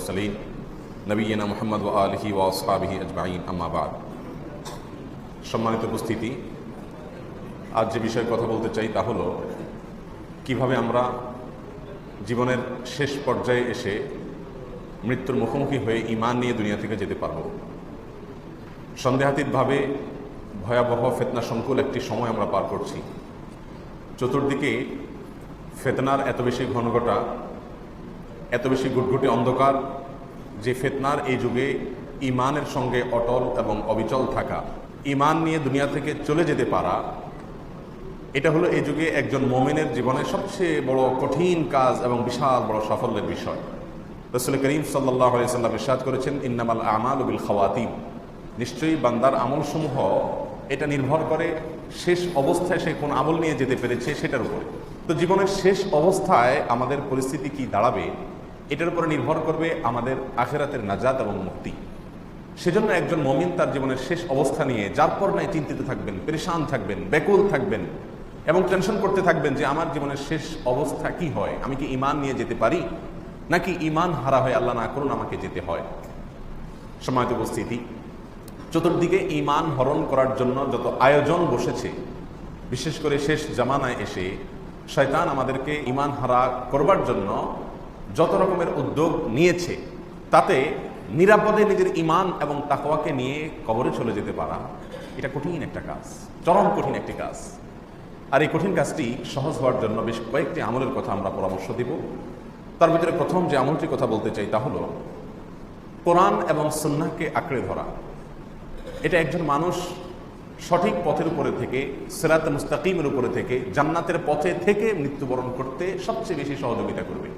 মুরসালিন নবিয়িনা মুহাম্মদ ওয়া আলিহি ওয়া আসহাবিহি আজমাইন, আম্মা বাদ। সম্মানিত উপস্থিতি, আজ যে বিষয়ে কথা বলতে চাই তা হলো কিভাবে আমরা জীবনের শেষ পর্যায়ে এসে মৃত্যুর মুখোমুখি হয়ে ঈমান নিয়ে দুনিয়া থেকে যেতে পারব। সন্দেহাতীতভাবে ভয়াবহ ফিতনা সংকুল একটি সময় আমরা পার করছি। চতুর্দিকে ফিতনার এত বেশি ঘনঘটা, এত বেশি গুটগুটে অন্ধকার যে ফিতনার এই যুগে ঈমানের সঙ্গে অটল এবং অবিচল থাকা, ঈমান নিয়ে দুনিয়া থেকে চলে যেতে পারা, এটা হলো এই যুগে একজন মুমিনের জীবনের সবচেয়ে বড় কঠিন কাজ এবং বিশাল বড় সাফল্যের বিষয়। রাসূল করিম সাল্লাল্লাহু আলাইহি ওয়াসাল্লাম ইরশাদ করেছেন, ইন্নামাল আমালু বিল খাওয়াতিম, নিশ্চয়ই বান্দার আমলসমূহ এটা নির্ভর করে শেষ অবস্থায় সে কোন আমল নিয়ে যেতে পেরেছে সেটার উপরে। তো জীবনের শেষ অবস্থায় আমাদের পরিস্থিতি কি দাঁড়াবে এটার উপরে নির্ভর করবে আমাদের আখিরাতের নাজাত এবং মুক্তি। সেজন্য একজন মুমিন তার জীবনের শেষ অবস্থা নিয়ে যার পর নাই চিন্তিত থাকবেন, পেরেশান থাকবেন, ব্যাকুল থাকবেন এবং টেনশন করতে থাকবেন যে আমার জীবনের শেষ অবস্থা কি হয়, আমি কি ঈমান নিয়ে যেতে পারি নাকি ঈমান হারা হয়ে আল্লাহ না করুন আমাকে যেতে হয়। সম্মানিত উপস্থিতি, চতুর্দিকে ঈমান হরণ করার জন্য যত আয়োজন বসেছে, বিশেষ করে শেষ জামানায় এসে শয়তান আমাদেরকে ঈমান হারা করবার জন্য যত রকমের উদ্যোগ নিয়েছে, তাতে নিরাপদে নিজের ঈমান এবং তাকওয়াকে নিয়ে কবরে চলে যেতে পারা এটা কঠিন একটা কাজ, চরম কঠিন একটি কাজ। আর এই কঠিন কাজটি সহজ হওয়ার জন্য বেশ কয়েকটি আমলের কথা আমরা পরামর্শ দিব। তার ভিতরে প্রথম যে আমলটির কথা বলতে চাই তা হলো কোরআন এবং সুন্নাহকে আঁকড়ে ধরা। এটা একজন মানুষ সঠিক পথের উপরে থেকে, সিরাতে মুস্তাকিমের উপরে থেকে, জান্নাতের পথে থেকে মৃত্যুবরণ করতে সবচেয়ে বেশি সহযোগিতা করবে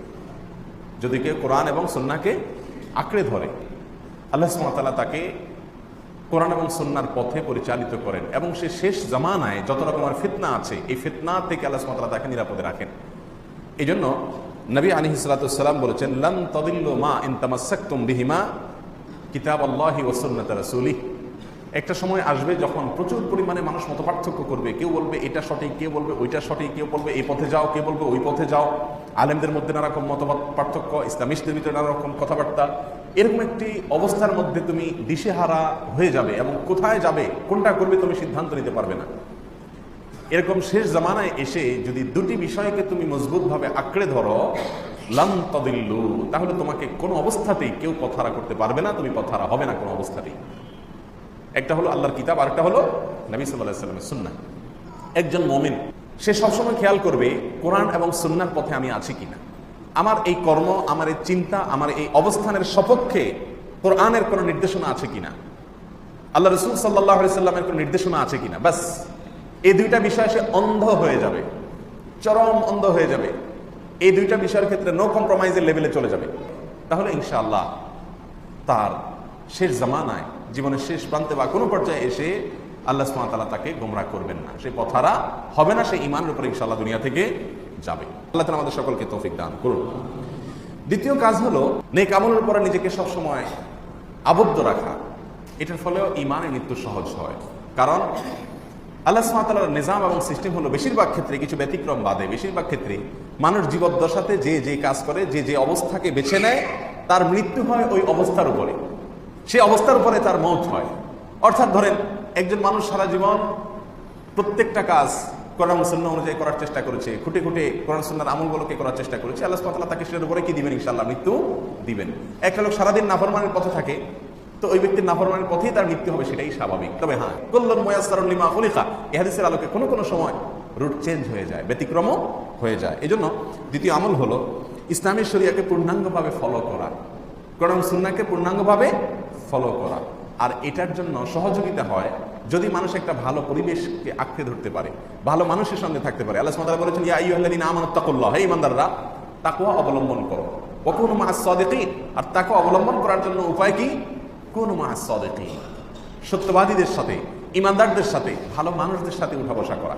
যদি কেউ কোরআন এবং সুন্নাহকে আঁকড়ে ধরে। আল্লাহ সুবহানাহু ওয়া তাআলা তাকে কোরআন এবং সুন্নাহর পথে পরিচালিত করেন এবং সে শেষ জামানায় যত রকমের ফিতনা আছে এই ফিতনা থেকে আল্লাহ সুবহানাহু ওয়া তাআলা তাকে নিরাপদে রাখেন। এই জন্য নবী আলাইহিস সালাতু ওয়াস সালাম বলেছেন, লান তাদিল্লু মা ইন তামাসসাকতুম বিহিমা কিতাবাল্লাহি ওয়া সুন্নাত রাসূলিহি। একটা সময় আসবে যখন প্রচুর পরিমাণে মানুষ মতপার্থক্য করবে, কেউ বলবে এটা সঠিক, কেউ বলবে ওইটা সঠিক, কেউ বলবে এই পথে যাও, কেউ বলবে ওই পথে যাও। আলেমদের মধ্যে নানা রকম মতবাদ পার্থক্য, ইসলামিস্টদের ভিতরে নানা রকম কথাবার্তা। এরকম একটি অবস্থার মধ্যে তুমি দিশেহারা হয়ে যাবে এবং কোথায় যাবে, কোনটা করবে তুমি সিদ্ধান্ত নিতে পারবে না। এরকম শেষ জামানায় এসে যদি দুটি বিষয়কে তুমি মজবুতভাবে আঁকড়ে ধরো, লান তাদিল্লু, তাহলে তোমাকে কোনো অবস্থাতেই কেউ পথহারা করতে পারবে না, তুমি পথহারা হবে না কোনো অবস্থাতেই। একটা হলো আল্লাহর কিতাব, আরেকটা হলো নবী সাল্লাল্লাহু আলাইহি ওয়াসাল্লামের সুন্নাহ। একজন মুমিন সে সবসময় খেয়াল করবে কোরআন এবং সুন্নাহর পথে আমি আছি কিনা, আমার এই কর্ম, আমার এই চিন্তা, আমার এই অবস্থানের সপক্ষে কোরআনের কোনো নির্দেশনা আছে কিনা, আল্লাহ রাসূল সাল্লাল্লাহু আলাইহি ওয়াসাল্লামের কোনো নির্দেশনা আছে কিনা। বাস এই দুইটা বিষয় সে অন্ধ হয়ে যাবে, চরম অন্ধ হয়ে যাবে। এই দুইটা বিষয়ের ক্ষেত্রে নো কম্প্রোমাইজের লেভেলে চলে যাবে। তাহলে ইনশাআল্লাহ তার শেষ জামানায়, জীবনের শেষ প্রান্তে বা কোনো পর্যায়ে এসে আল্লাহ সুবহানাহু ওয়া তাআলা তাকে গোমরাহ করবেন না, সে পথহারা হবে না, সে ঈমানের উপরে ইনশাআল্লাহ দুনিয়া থেকে যাবে। আল্লাহ তাআলা আমাদের সকলকে তৌফিক দান করুন। দ্বিতীয় কাজ হলো নেক আমলের উপরে নিজেকে সবসময় আবদ্ধ রাখা। এটার ফলেও ঈমানের মৃত্যু সহজ হয়। কারণ আল্লাহ সুবহানাহু ওয়া তাআলার নিজাম এবং সিস্টেম হলো বেশিরভাগ ক্ষেত্রে, কিছু ব্যতিক্রম বাদে বেশিরভাগ ক্ষেত্রে মানুষ জীবদ্দশাতে যে যে কাজ করে, যে যে অবস্থাকে বেছে নেয়, তার মৃত্যু হয় ওই অবস্থার উপরে, সে অবস্থার উপরে তার মওত হয়। অর্থাৎ ধরেন একজন মানুষ সারা জীবন প্রত্যেকটা কাজ কোরআন সুন্নাহ অনুযায়ী করার চেষ্টা করেছে, খুঁটে খুঁটে কোরআন সুন্নাহর আমলগুলোকে করার চেষ্টা করেছে, আল্লাহ সুবহানাহু ওয়া তাআলা তাকে সেটার উপরে কি দিবেন? ইনশাআল্লাহ মৃত্যু দিবেন। একটা লোক সারাদিন নাফরমানির পথে থাকে, তো ওই ব্যক্তির নাফরমানির পথেই তার মৃত্যু হবে, সেটাই স্বাভাবিক। তবে হ্যাঁ, কুল্লুন মুয়াসসারুন লিমা খুলিকা, এই হাদিসের আলোকে কোনো কোনো সময় রুট চেঞ্জ হয়ে যায়, ব্যতিক্রমও হয়ে যায়। এজন্য দ্বিতীয় আমল হলো ইসলামী শরিয়াকে পূর্ণাঙ্গভাবে ফলো করা, কোরআন সুন্নাহকে পূর্ণাঙ্গভাবে ফলো করা। আর এটার জন্য সহযোগিতা হয় যদি মানুষ একটা ভালো পরিবেশকে আঁকড়ে ধরতে পারে, ভালো মানুষের সঙ্গে থাকতে পারে। আল্লাহ সুবহানাহু ওয়া তাআলা বলেছেন, ইয়া আইয়ুহাল্লাযীনা আমানুত্তাকুল্লাহ, হে ঈমানদাররা তাকওয়া অবলম্বন করো। ওয়া কুনু মা'আস সাদিকিন, আর তাকওয়া অবলম্বন করার জন্য উপায় কি? কুনু মা'আস সাদিকিন, সত্যবাদীদের সাথে, ঈমানদারদের সাথে, ভালো মানুষদের সাথে উঠা বসা করা,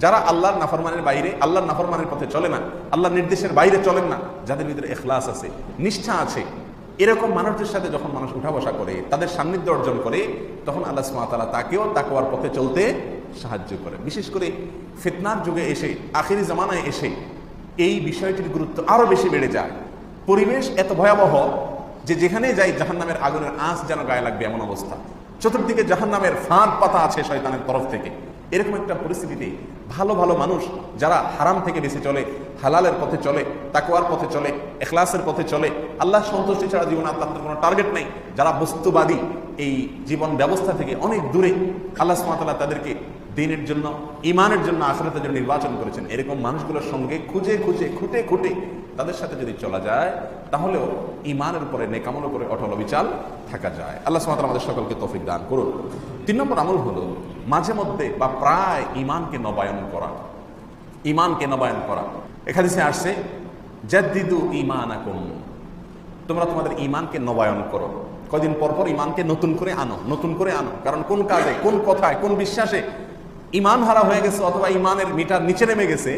যারা আল্লাহর নাফরমানের বাইরে, আল্লাহর নাফরমানের পথে চলে না, আল্লাহর নির্দেশের বাইরে চলেন না, যাদের ভিতরে ইখলাস আছে, নিষ্ঠা আছে, এরকম মানুষদের সাথে যখন মানুষ উঠা বসা করে, তাদের সান্নিধ্য অর্জন করে, তখন আল্লাহ সুবহানাহু ওয়া তাআলা তাকেও তাকওয়ার পথে চলতে সাহায্য করেন। বিশেষ করে ফিতনার যুগে এসে, আখিরি জামানায় এসে এই বিষয়টির গুরুত্ব আরো বেশি বেড়ে যায়। পরিবেশ এত ভয়াবহ যে যেখানে যাই জাহান্নামের আগুনের আঁচ যেন গায়ে লাগবে এমন অবস্থা, চতুর্দিকে জাহান্নামের ফাঁদ পাতা আছে শয়তানের তরফ থেকে। এরকম একটা পরিস্থিতিতে ভালো ভালো মানুষ যারা হারাম থেকে বেশি চলে, হালালের পথে চলে, তাকওয়ার পথে চলে, ইখলাসের পথে চলে, আল্লাহ সন্তুষ্টি ছাড়া জীবনে আর তাদের কোনো টার্গেট নেই, যারা বস্তুবাদী এই জীবন ব্যবস্থা থেকে অনেক দূরে, আল্লাহ সুবহানাহু ওয়া তাআলা তাদেরকে দ্বীনের জন্য, ঈমানের জন্য, আখিরাতের জন্য নির্বাচন করেছেন। এরকম মানুষগুলোর সঙ্গে খুঁজে খুঁজে খুঁটে খুঁটে তাদের সাথে যদি চলা যায় তাহলেও ঈমানের উপরে, নেক আমলের উপরে অটল অবিচল থাকা যায়। আল্লাহ সুবহানাহু ওয়া তাআলা আমাদের সকলকে তৌফিক দান করুন। 3 নম্বর আমল হলো মাঝে মধ্যে বা প্রায় ঈমানকে নবায়ন করা। ঈমানকে নবায়ন করা, এখানে আসছে জাদ্দিদু ঈমানাকুম, তোমরা তোমাদের ঈমানকে নবায়ন করো। কয়দিন পর পর ঈমানকে নতুন করে আনো, নতুন করে আনো। কারণ কোন কাজে, কোন কথায়, কোন বিশ্বাসে ঈমান হারা হয়ে গেছে অথবা ঈমানের মিটার নিচে নেমে গেছে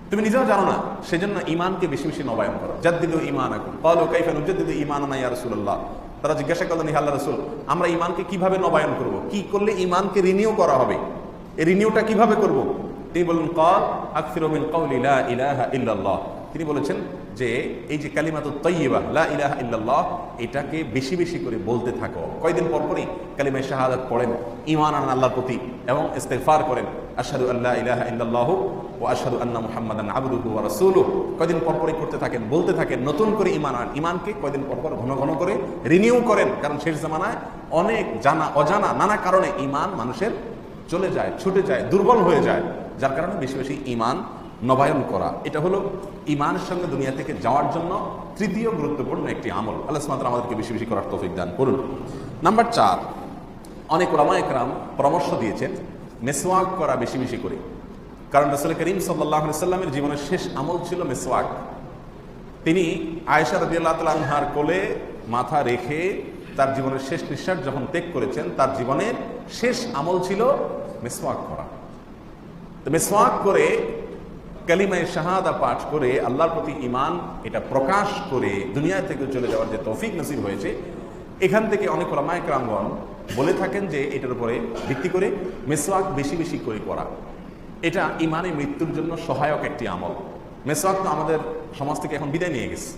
তুমি নিজেও জানো না। সেজন্য ঈমানকে বেশি বেশি নবায়ন করো। জাদ্দিদু ঈমানাকুম। ক্বালু কাইফা নুজাদ্দিদু ঈমানানা ইয়া রাসূলুল্লাহ। তারা জিজ্ঞাসা করলেন, হে আল্লাহর রাসূল, আমরা ঈমানকে কিভাবে নবায়ন করব? কি করলে ঈমানকে রিনিউ করা হবে? এই রিনিউটা কিভাবে করব? তিনি বললেন, ক্বাল আকসিরু মিন কওলি লা ইলাহা ইল্লাল্লাহ। তিনি বলেছেন যে এই যে কালিমাতুত তাইয়্যিবা লা ইলাহা ইল্লাল্লাহ, এটাকে বেশি বেশি করে বলতে থাকো। কয়দিন পর পরই কালিমায়ে শাহাদাত পড়েন, ঈমান আনেন আল্লাহর প্রতি এবং ইস্তিগফার করেন, আশহাদু আল্লা ইলাহা ইল্লাল্লাহু ওয়া আশহাদু আন্না মুহাম্মাদান আবদুহু ওয়া রাসূলুহু। কয়দিন পর পরই করতে থাকেন, বলতে থাকেন, নতুন করে ঈমান আনেন। ঈমানকে কয়দিন পর পর ঘন ঘন করে রিনিউ করেন। কারণ শেষ জামানায় অনেক জানা অজানা নানা কারণে ঈমান মানুষের চলে যায়, ছুটে যায়, দুর্বল হয়ে যায়, যার কারণে বেশি বেশি ঈমান নবায়ন করা। এটা হলো ঈমানের সঙ্গে দুনিয়া থেকে যাওয়ার জন্য তৃতীয় গুরুত্বপূর্ণ একটি আমল। আল্লাহ সুবহানাহু ওয়া তাআলা আমাদেরকে বেশি বেশি করার তৌফিক দান করুন। নাম্বার 4, অনেক উলামায়ে কেরাম পরামর্শ দিয়েছেন মিসওয়াক করা বেশি বেশি করে। কারণ রাসূল করিম সাল্লাল্লাহু আলাইহি ওয়াসাল্লামের জীবনের শেষ আমল ছিল মিসওয়াক। তিনি আয়েশা রাদিয়াল্লাহু তাআলা আনহার কোলে মাথা রেখে তার জীবনের শেষ নিঃশ্বাস যখন ত্যাগ করেছেন, তার জীবনের শেষ আমল ছিল মিসওয়াক করা। তো মিসওয়াক করে, কালিমায়ে শাহাদা পাঠ করে, আল্লাহর প্রতি ঈমান এটা প্রকাশ করে দুনিয়া থেকে চলে যাওয়ার যে তৌফিক নসিব হয়েছে, এখান থেকে অনেক উলামায়ে কেরামগণ বলে থাকেন যে এটার উপরে ভিত্তি করে মিসওয়াক বেশি বেশি করে করা এটা ঈমানে মৃত্যুর জন্য সহায়ক একটি আমল। মিসওয়াক তো আমাদের সমাজ থেকে এখন বিদায় নিয়ে গেছে।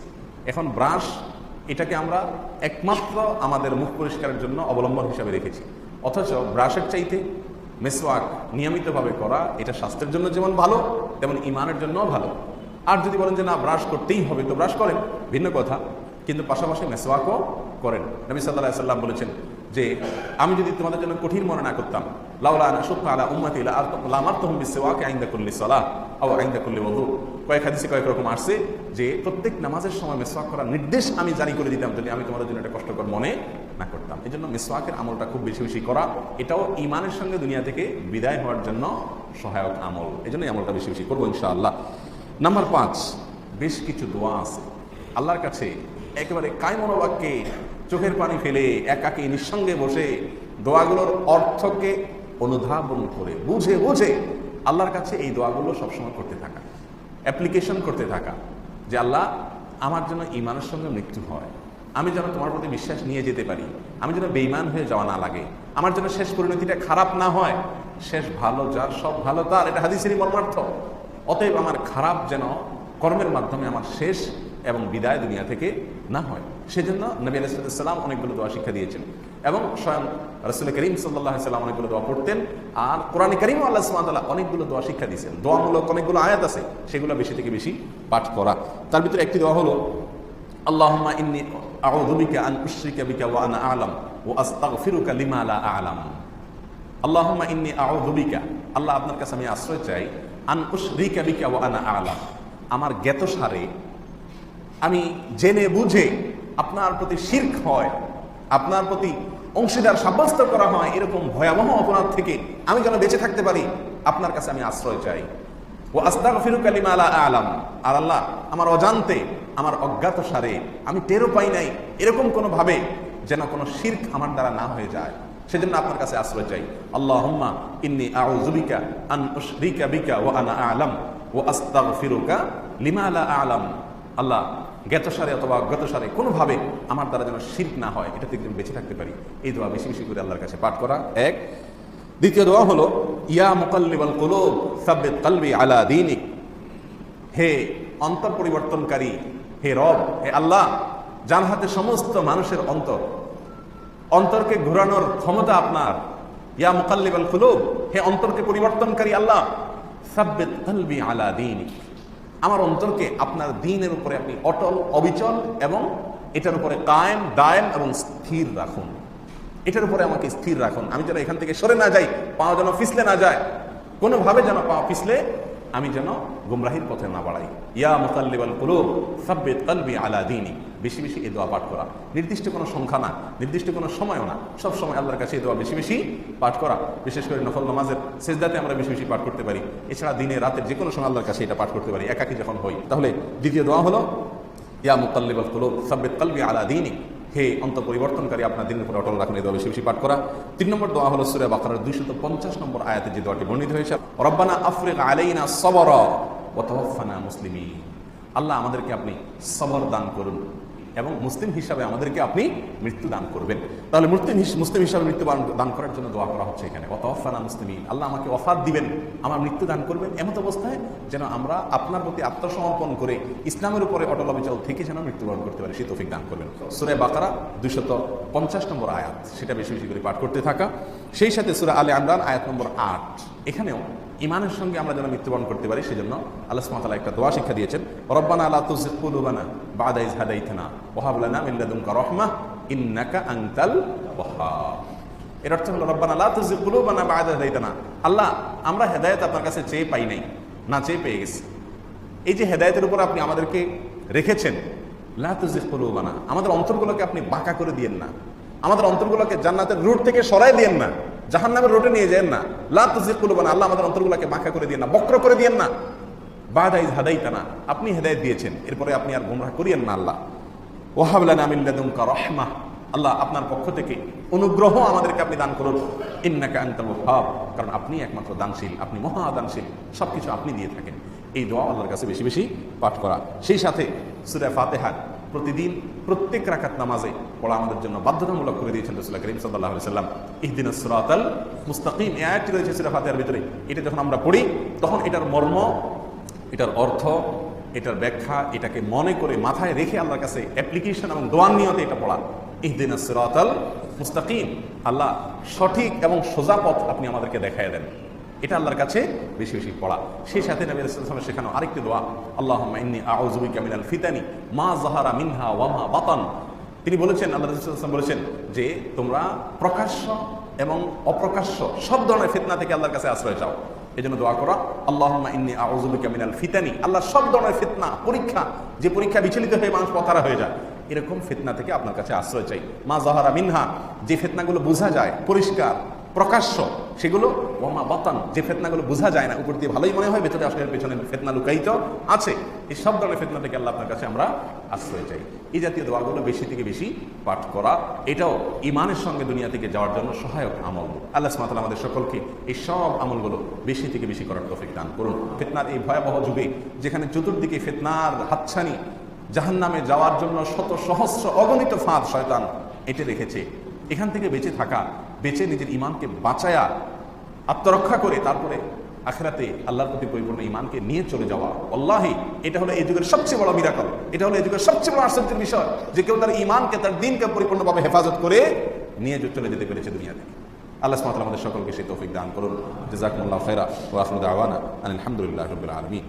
এখন ব্রাশ, এটাকে আমরা একমাত্র আমাদের মুখ পরিষ্কারের জন্য অবলম্বন হিসাবে রেখেছি। অথচ ব্রাশের চাইতে মিসওয়াক নিয়মিতভাবে করা এটা স্বাস্থ্যের জন্য যেমন ভালো, তেমন ঈমানের জন্যও ভালো। আর যদি বলেন যে না ব্রাশ করতেই হবে, তো ব্রাশ করেন, ভিন্ন কথা, কিন্তু পাশাপাশি মিসওয়াকও করেন। নবী সাল্লাল্লাহু আলাইহি ওয়াসাল্লাম বলেছেন যে আমি যদি তোমাদের জন্য কঠিন মনে না করতাম, লাউলা আন আশুক্কা আলা উম্মতি লামারতুহুম বিসওয়াকি ইনদা কুল্লি সালাহ আও ইনদা কুল্লি ওযু। কয়েক হাদিসে কয়েক রকম আসছে যে প্রত্যেক নামাজের সময় মিসওয়াক করার নির্দেশ আমি জারি করে দিতাম যদি আমি তোমাদের জন্য এটা কষ্টকর মনে না করতাম। এই জন্য মিসওয়াকের আমলটা খুব বেশি বেশি করা, এটাও ঈমানের সঙ্গে দুনিয়া থেকে বিদায় হওয়ার জন্য সহায়ক আমল। এই জন্য আমলটা বেশি বেশি করবো ইনশাআল্লাহ। নাম্বার 5, বেশ কিছু দোয়া আছে আল্লাহর কাছে একেবারে কায়মনোবাক্যে চোখের পানি ফেলে একাকী নিঃসঙ্গে বসে দোয়াগুলোর অর্থকে অনুধাবন করে বুঝে বুঝে আল্লাহর কাছে এই দোয়াগুলো সবসময় করতে থাকা, অ্যাপ্লিকেশন করতে থাকা যে আল্লাহ আমার জন্য ঈমানের সঙ্গে মৃত্যু হয়, আমি যেন তোমার প্রতি বিশ্বাস নিয়ে যেতে পারি, আমি যেন বেঈমান হয়ে যাওয়া না লাগে, আমার জন্য শেষ পরিণতিটা খারাপ না হয়, শেষ ভালো যার সব ভালো তার, এটা হাদিসেরই মর্মার্থ। অতএব আমার খারাপ যেন কর্মের মাধ্যমে আমার শেষ এবং বিদায় দুনিয়া থেকে না হয়, সেজন্য নবী আলাইহিস সালাম অনেকগুলো দোয়া শিক্ষা দিয়েছেন এবং স্বয়ং রাসূল করিম সাল্লাল্লাহু আলাইহি ওয়াসাল্লাম অনেকগুলো দোয়া পড়তেন। আর কোরআনে কারীমে আল্লাহ সুবহানাহু ওয়া তাআলা অনেকগুলো দোয়া শিক্ষা দিয়েছেন, দোয়ামূলক অনেকগুলো আয়াত আছে, সেগুলো বেশি থেকে বেশি পাঠ করা। তার ভিতরে একটি দোয়া হলো আল্লাহুম্মা ইন্নী আউযু বিকা আন উশরিকা বিকা ওয়া আনা আ'লাম ওয়া আস্তাগফিরুকা লিমা লা আ'লাম। আল্লাহুম্মা ইন্নী আউযু বিকা, আল্লাহ আপনার কাছে আমি আশ্রয় চাই, আন উশরিকা বিকা ওয়া আনা আ'লাম, আমার জ্ঞাতসারে আমি জেনে বুঝে আপনার প্রতি শিরক হয়, আপনার প্রতি অংশীদার সাব্যস্ত করা হয়, এরকম ভয়াবহ অপরাধ থেকে আমি যেন বেঁচে থাকতে পারি, আপনার কাছে আমি আশ্রয় চাই। ওয়া আস্তাগফিরুকা লিমা লা আ'লাম, আর আল্লাহ আমার অজান্তে, আমার অজ্ঞাতসারে, আমি টেরও পাই নাই, এরকম কোনো ভাবে যেন কোনো শিরক আমার দ্বারা না হয়ে যায়, সেজন্য আপনার কাছে আশ্রয় চাই। আল্লাহুম্মা ইন্নী আউযু বিকা আন উশরিকা বিকা ওয়া আনা আ'লাম ওয়া আস্তাগফিরুকা লিমা লা আ'লাম। আল্লাহ জ্ঞাতসারে অথবা অজ্ঞাতসারে কোনোভাবে আমার দ্বারা যেন শিরক না হয়, এটা থেকে বেঁচে থাকতে পারি। এই দোয়া বেশি বেশি করে আল্লাহর কাছে পাঠ করা এক। দ্বিতীয় দোয়া হলো ইয়া মুকাল্লিবাল কুলুব সাব্বিত কলবি আলা দীনিক, হে অন্তর পরিবর্তনকারী, হে রব, হে আল্লাহ, যার হাতে সমস্ত মানুষের অন্তর, অন্তরকে ঘোরানোর ক্ষমতা আপনার। ইয়া মুকাল্লিবাল কুলুব, হে অন্তরকে পরিবর্তনকারী আল্লাহ, সাব্বিত কলবি আলা দীনিক, আমার অন্তরকে আপনার দ্বীনের উপরে আপনি অটল অবিচল এবং এটার উপরে কায়েম দায়েম এবং স্থির রাখুন। এটার উপরে আমাকে স্থির রাখুন, আমি যেন এখান থেকে সরে না যাই, পা যেন পিছলে না যায়, কোনোভাবে যেন পা পিছলে আমি যেন গুমরাহির পথে না বাড়াই। ইয়া মুকাল্লিবাল কুলুব সাব্বিত কলবি আলা দীনিক, বেশি বেশি এই দোয়া পাঠ করা, নির্দিষ্ট কোনো সংখ্যা না, নির্দিষ্ট কোনো সময়ও না, সব সময় আল্লাহর কাছে এই দোয়া বেশি বেশি পাঠ করা। বিশেষ করে নফল নামাজের সেজদাতে আমরা বেশি বেশি পাঠ করতে পারি, এছাড়া দিনে রাতের যে কোনো সময় আল্লাহর কাছে এটা পাঠ করতে পারি একাকী যখন হই। তাহলে দ্বিতীয় দোয়া হলো ইয়া মুকাল্লিবাল কুলুব সাব্বিত কলবি আলা দীনিক, হে অন্তর পরিবর্তনকারী আপনার দিনের উপরে অটল রাখুন, এই দোয়া বেশি বেশি পাঠ করা। 3 নম্বর দোয়া হলো সূরা বাকারার 250 নম্বর আয়াতে যে দোয়াটি বর্ণিত হয়েছে, রব্বানা আফরিগ আলাইনা সবরা ওয়া তাওয়াফানা মুসলিমিন, আল্লাহ আমাদেরকে আপনি সবর দান করুন এবং মুসলিম হিসাবে আমাদেরকে আপনি মৃত্যু দান করবেন। তাহলে মুসলিম হিসাবে মৃত্যু দান করার জন্য দোয়া করা হচ্ছে এখানে, ওয়া তাওয়াফানা মুসলিমিন, আল্লাহ আমাকে ওয়াফাত দিবেন, আমার মৃত্যু দান করবেন এমত অবস্থায় যেন আমরা আপনার প্রতি আত্মসমর্পণ করে ইসলামের উপরে অটল অবিচল থেকে যেন মৃত্যুবরণ করতে পারি, সেই তৌফিক দান করবেন। সূরা বাকারা 250 নম্বর আয়াত, সেটা বেশি বেশি করে পাঠ করতে থাকা। সেই সাথে সূরা আলে ইমরান আয়াত নম্বর 8, এখানেও ইমানের সঙ্গে আমরা যেন মৃত্যুবরণ করতে পারি সেজন্য আল্লাহ সুবহানাহু ওয়া তাআলা একটা দোয়া শিক্ষা দিয়েছেন, রব্বানা লা তুযিগ কুলুবানা বা'দা ইয হাদাইতানা ওয়া হাব লানা মিন লাদুনকা রাহমাহ ইন্নাকা আনতাল ওয়াহ্হাব। এর অর্থ হলো রব্বানা লা তুযিগ কুলুবানা বা'দা ইয হাদাইতানা, আল্লাহ আমরা হেদায়েত আপনার কাছে চেয়ে পাই নাই, না চেয়ে পেয়ে গেছি। এই যে হেদায়েতের উপর আপনি আমাদেরকে রেখেছেন, লা তুযিগ কুলুবানা, আমাদের অন্তরগুলোকে আপনি বাঁকা করে দিয়েন না, আমাদের অন্তরগুলোকে জান্নাতের রুট থেকে সরাই দিয়েন না, জাহান্নামের রুটে নিয়ে যান না। লা তুযিগ কুলুবানা, আল্লাহ আমাদের অন্তরগুলোকে বাঁকা করে দিয়েন না, বক্র করে দিয়েন না। বা'দা ইয হাদাইতানা, আপনি হেদায়েত দিয়েছেন, এরপরে আপনি আর গোমরাহ করিয়েন না আল্লাহ। ওয়া হাব লানা মিন লাদুনকা রাহমাহ, আল্লাহ আপনার পক্ষ থেকে অনুগ্রহ আমাদেরকে আপনি দান করুন, ইন্নাকা আনতাল ওয়াহ্হাব, কারণ আপনি একমাত্র দানশীল, আপনি মহা দানশীল, সবকিছু আপনি দিয়ে থাকেন। এই দোয়া আল্লাহর কাছে বেশি বেশি পাঠ করা। সেই সাথে সূরা ফাতিহা প্রতিদিন প্রত্যেক রাকাত নামাজে পড়া আমাদের জন্য বাধ্যতামূলক করে দিয়েছেন রাসূল করিম সাল্লাল্লাহু আলাইহি ওয়াসাল্লাম। ইহদিনাস সিরাতাল মুস্তাকিম, এই আয়াতটি রয়েছে সূরা ফাতিহার ভিতরে। এটা যখন আমরা পড়ি তখন এটার মর্ম, এটার অর্থ, এটার ব্যাখ্যা, এটাকে মনে করে মাথায় রেখে আল্লাহর কাছে অ্যাপ্লিকেশন এবং দোয়ার নিয়তে এটা পড়া। ইহদিনাস সিরাতাল মুস্তাকিম, আল্লাহ সঠিক এবং সোজা পথ আপনি আমাদেরকে দেখায় দেন, এটা আল্লাহর কাছে বেশি বেশি পড়া। সেই সাথে নবী রাসূলুল্লাহ সাল্লাল্লাহু আলাইহি ওয়াসাল্লাম শেখানো আরেকটি দোয়া, আল্লাহুম্মা ইন্নী আউযু বিকা মিনাল ফিতানি মা যাহারা মিনহা ওয়া মা বাতান। তিনি বলেছেন, আল্লাহ রাসূল সাল্লাল্লাহু আলাইহি ওয়াসাল্লাম বলেছেন যে তোমরা প্রকাশ্য এবং অপ্রকাশ্য সব ধরনের ফিতনা থেকে আল্লাহর কাছে আশ্রয় চাও। এই জন্য দোয়া করা, আল্লাহুম্মা ইন্নী আউযু বিকা মিনাল ফিতানি, আল্লাহ সব ধরনের ফিতনা, পরীক্ষা, যে পরীক্ষা বিচলিত হয়ে মানুষ পথহারা হয়ে যায়, এরকম ফিতনা থেকে আপনার কাছে আশ্রয় চাই। মা যাহারা মিনহা, যে ফিতনাগুলো বোঝা যায়, পরিষ্কার প্রকাশ্য, সেগুলো, ওয়ামা বাতান, যে ফিতনাগুলো বোঝা যায় না, উপর দিয়ে ভালোই মনে হয়, ভেতরে আসলে পেছনে ফিতনা লুকায়িত আছে, এই সব ধরনের ফিতনা থেকে আল্লাহ আপনার কাছে আমরা আশ্রয় চাই। এই জাতীয় দোয়াগুলো বেশি থেকে বেশি পাঠ করা, এটাও ইমানের সঙ্গে দুনিয়া থেকে যাওয়ার জন্য সহায়ক আমল। আল্লাহ সুবহানাহু ওয়া তাআলা আমাদের সকলকে এই সব আমলগুলো বেশি থেকে বেশি করার তৌফিক দান করুন। ফিতনার এই ভয়াবহ যুগে, যেখানে চতুর্দিকে ফিতনার হাতছানি, জাহান্নামে যাওয়ার জন্য শত সহস্র অগণিত ফাঁদ শয়তান এঁটে রেখেছে, এখান থেকে বেঁচে থাকা, বেঁচে নিজের ইমানকে বাঁচায়া আত্মরক্ষা করে তারপরে আখিরাতে আল্লাহর প্রতি পরিপূর্ণ ইমানকে নিয়ে চলে যাওয়া, আল্লাহি এটা হলো এই যুগের সবচেয়ে বড় মিরাকল, এটা হলো এই যুগের সবচেয়ে বড় আশ্চর্যের বিষয়, যে কেউ তার ইমানকে, তার দ্বীনকে পরিপূর্ণভাবে হেফাজত করে নিয়ে চলে যেতে পেরেছে দুনিয়া থেকে। আল্লাহ সুবহানাহু ওয়া তাআলা আমাদের সকলকে সেই তৌফিক দান করুন। জাযাকুমুল্লাহু খাইরা ওয়া আখিরু দাওয়ানা আলহামদুলিল্লাহি রাব্বিল আলামিন।